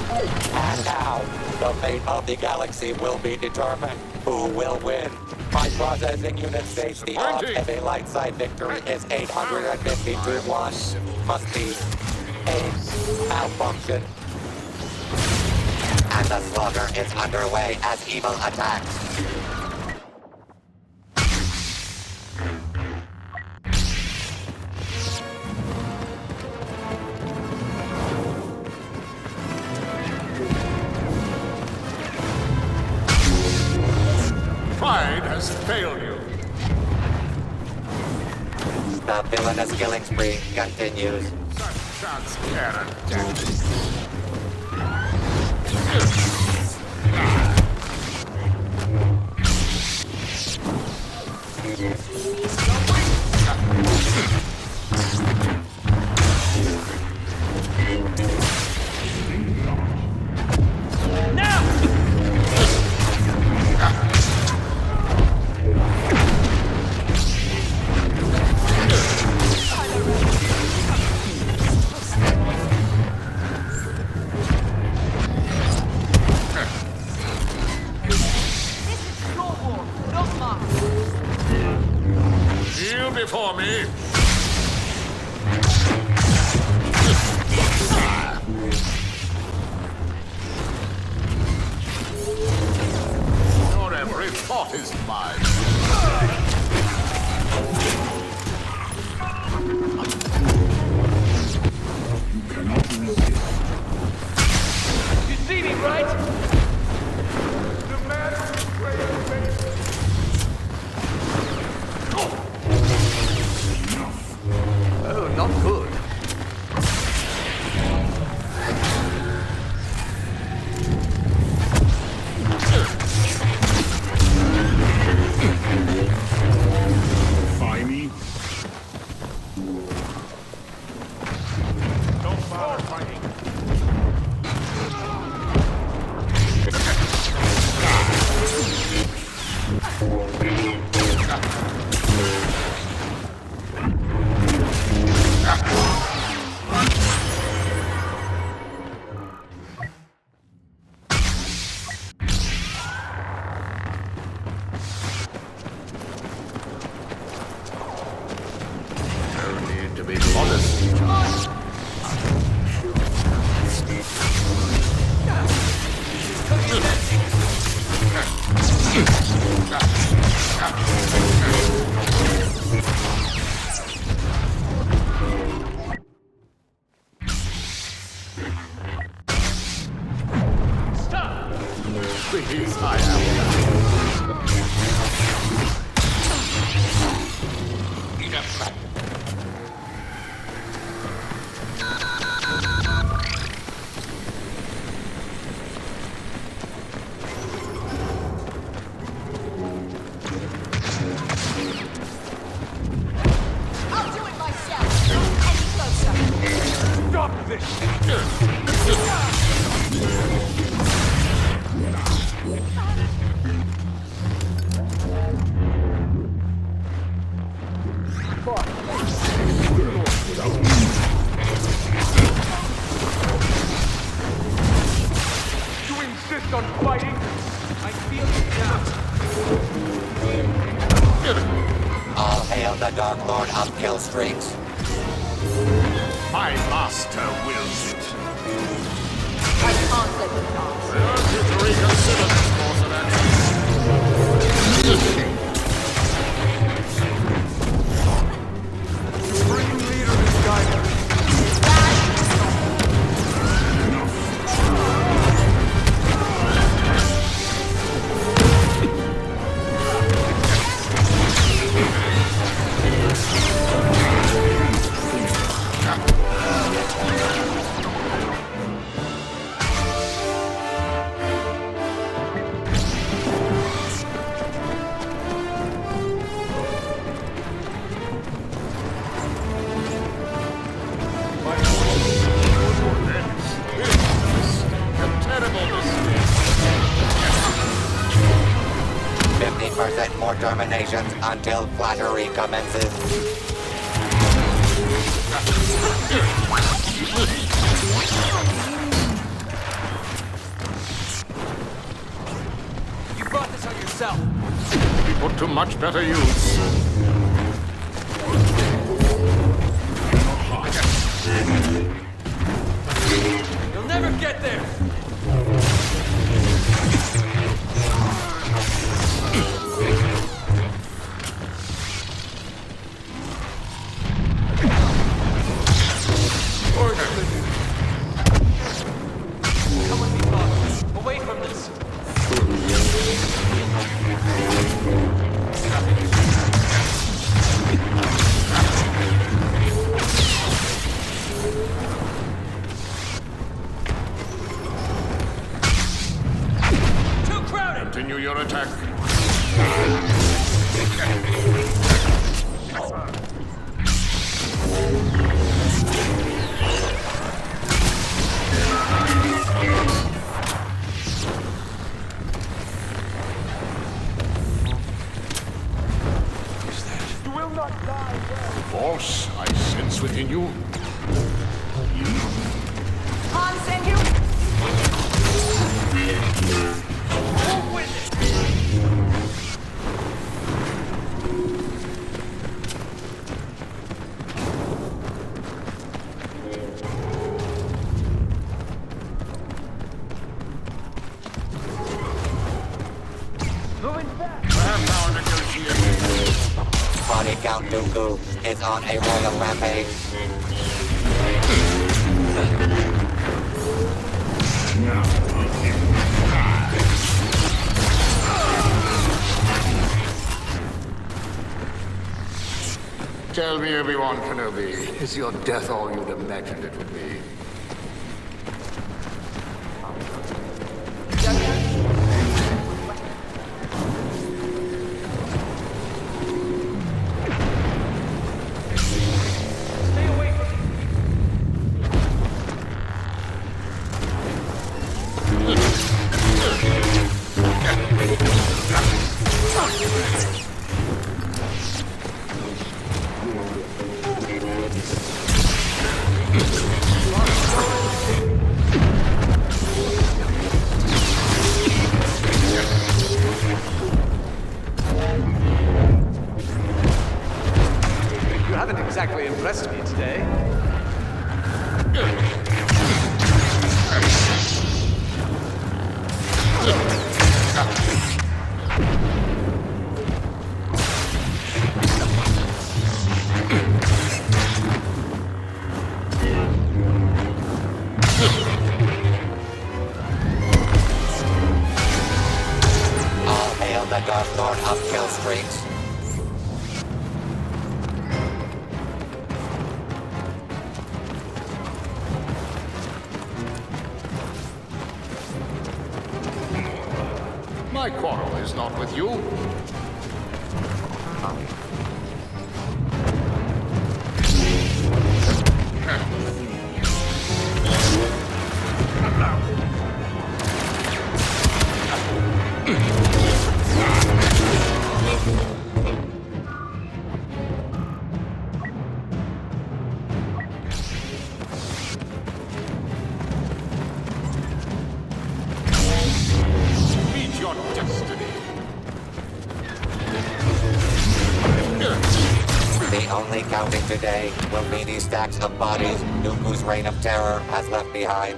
And now, the fate of the galaxy will be determined. Who will win? My processing unit states the odds of a light side victory is 850 to 1. Must be a malfunction. And the slaughter is underway as evil attacks. Pride has failed you. The villainous killing spree continues. Such transparent death. Kneel before me. Your every thought is mine. You cannot resist. You see me, right? The man who prayed faith. Oh, not good. Defy me? Don't bother fighting. No need to be modest. Stop! Please, I am. I'll do it myself. Any closer. Stop this! You insist on fighting? I feel the doubt. All hail the Dark Lord of Killstreaks. My master wills it. I can't let them pass. I urge you to reconsider this course of action. Supreme leader is guiding. A terrible mistake. 50% more terminations until flattery commences. yourself. Be put to much better use. You'll never get there. Come with me, Father. Away from this. Too crowded. Continue your attack. You will not die. Force I sense within you. Han send you? Won't win it. Perhaps our negotiations. Body Count Dooku is on a royal rampage. Tell me, Obi-Wan Kenobi, is your death all you'd imagined it would be? Stay away from me. You haven't exactly impressed me today. All hail the Darth Lord of Kill Streaks. My quarrel is not with you. Meet your destiny. The only counting today will be these stacks of bodies Dooku's reign of terror has left behind.